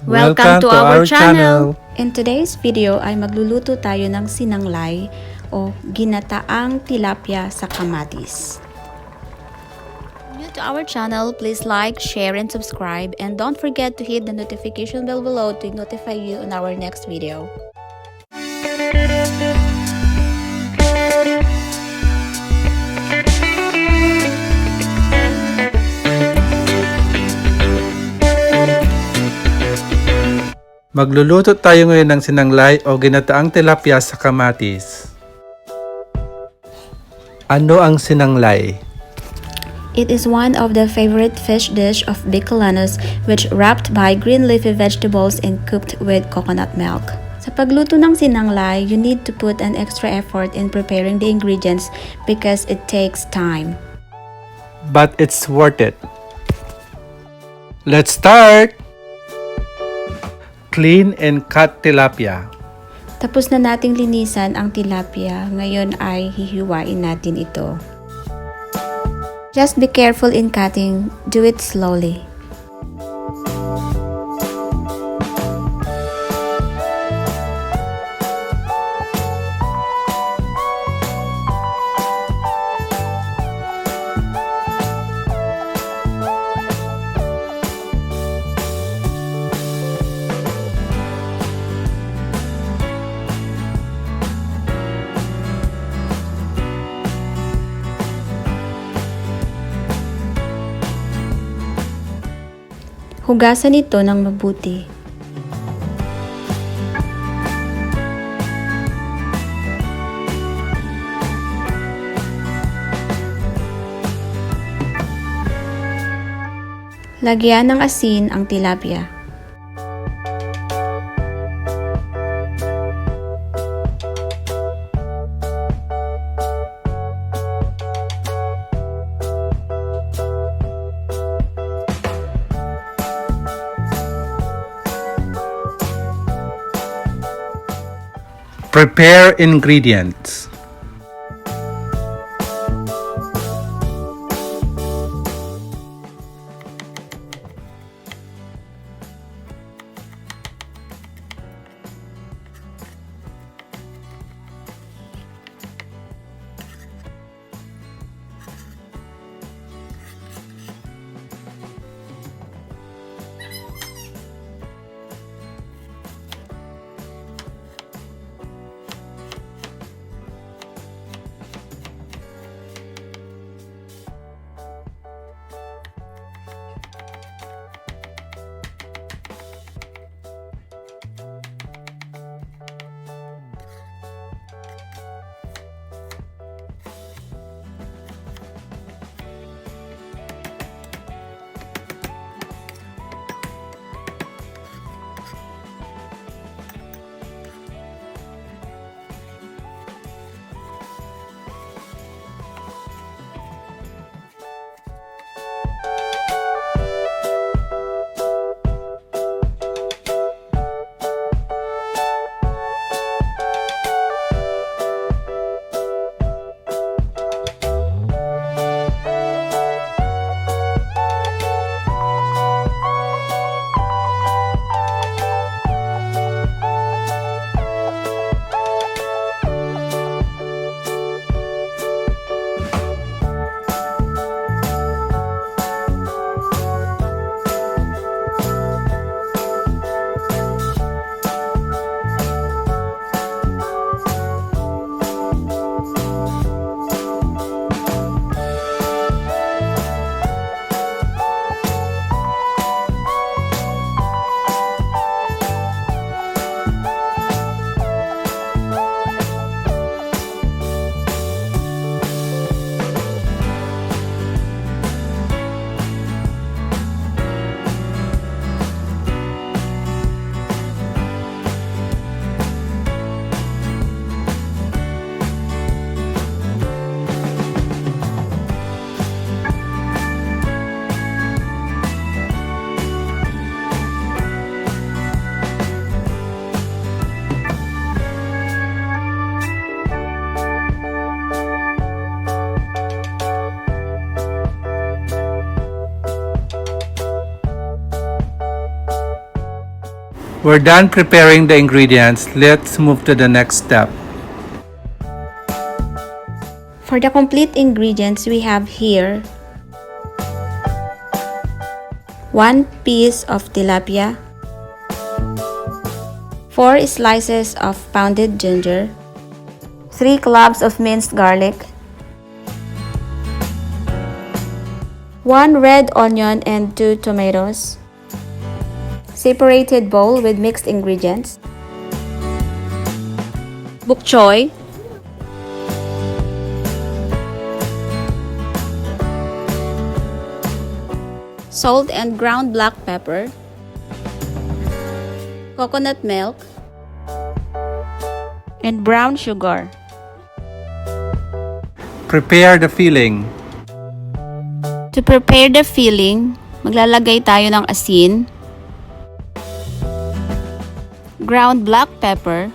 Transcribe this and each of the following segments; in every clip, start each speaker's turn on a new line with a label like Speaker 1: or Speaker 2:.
Speaker 1: Welcome to our channel!
Speaker 2: In today's video ay magluluto tayo ng sinanglay o ginataang tilapia sa kamatis. New to our channel, please like, share, and subscribe, and don't forget to hit the notification bell below to notify you on our next video.
Speaker 1: Magluluto tayo ngayon ng sinanglay o ginataang tilapia sa kamatis. Ano ang sinanglay?
Speaker 2: It is one of the favorite fish dish of Bicolanos, which wrapped by green leafy vegetables and cooked with coconut milk. Sa pagluto ng sinanglay, you need to put an extra effort in preparing the ingredients because it takes time.
Speaker 1: But it's worth it. Let's start! Clean and cut tilapia.
Speaker 2: Tapos na nating linisan ang tilapia, ngayon ay hihiwain natin ito. Just be careful in cutting, do it slowly. Hugasan ito ng mabuti. Lagyan ng asin ang tilapia.
Speaker 1: Prepare ingredients. We're done preparing the ingredients. Let's move to the next step.
Speaker 2: For the complete ingredients, we have here 1 piece of tilapia, 4 slices of pounded ginger, 3 cloves of minced garlic, 1 red onion and 2 tomatoes, separated bowl with mixed ingredients, bok choy, salt and ground black pepper, coconut milk, and brown sugar.
Speaker 1: Prepare the filling.
Speaker 2: To prepare the filling, maglalagay tayo ng asin, ground black pepper,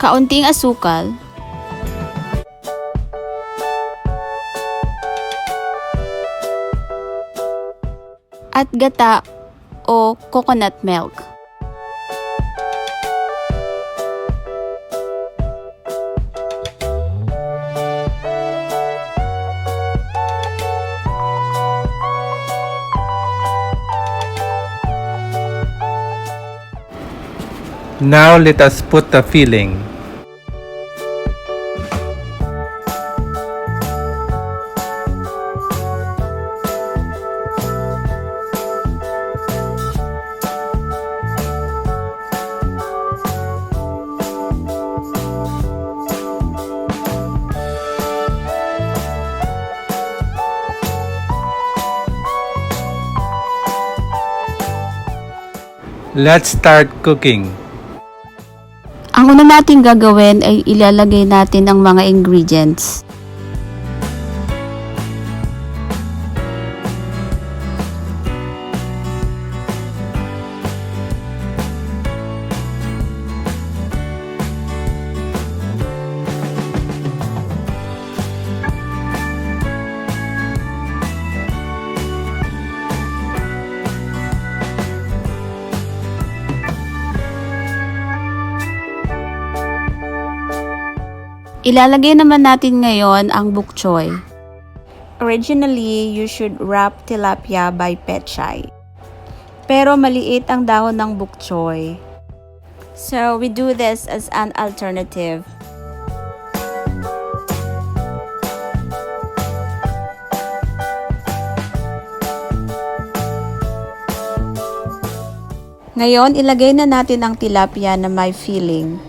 Speaker 2: kaunting asukal, at gata o coconut milk.
Speaker 1: Now let us put the filling. Let's start cooking.
Speaker 2: Ang una nating gagawin ay ilalagay natin ang mga ingredients. Ilalagay naman natin ngayon ang bok choy. Originally, you should wrap tilapia by pechay. Pero maliit ang dahon ng bok choy. So, we do this as an alternative. Ngayon, ilagay na natin ang tilapia na may filling.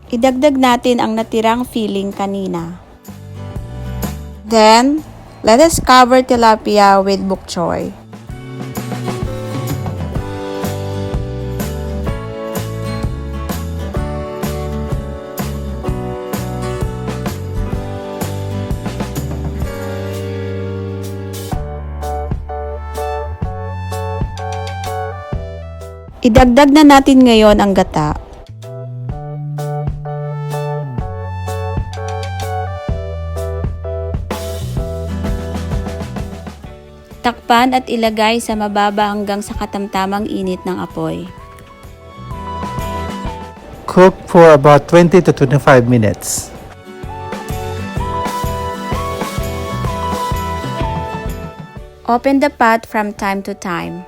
Speaker 2: Idagdag natin ang natirang filling kanina. Then, let us cover tilapia with bok choy. Idagdag na natin ngayon ang gata. Takpan at ilagay sa mababa hanggang sa katamtamang init ng apoy.
Speaker 1: Cook for about 20 to 25 minutes.
Speaker 2: Open the pot from time to time.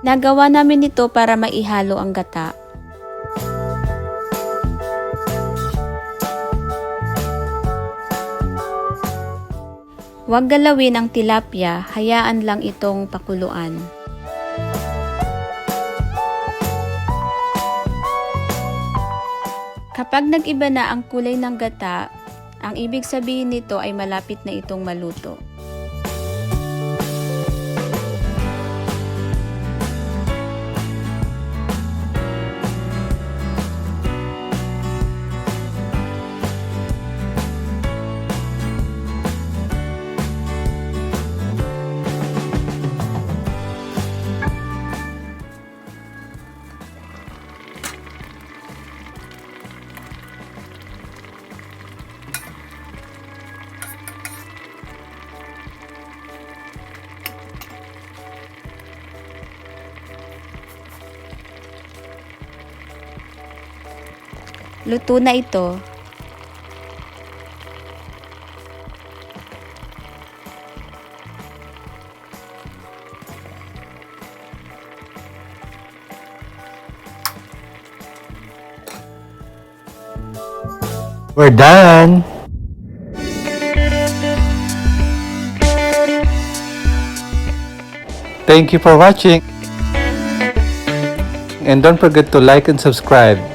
Speaker 2: Nagawa namin ito para maihalo ang gata. Huwag galawin ang tilapia, hayaan lang itong pakuluan. Kapag nag-iba na ang kulay ng gata, ang ibig sabihin nito ay malapit na itong maluto. Luto na ito.
Speaker 1: We're done! Thank you for watching! And don't forget to like and subscribe.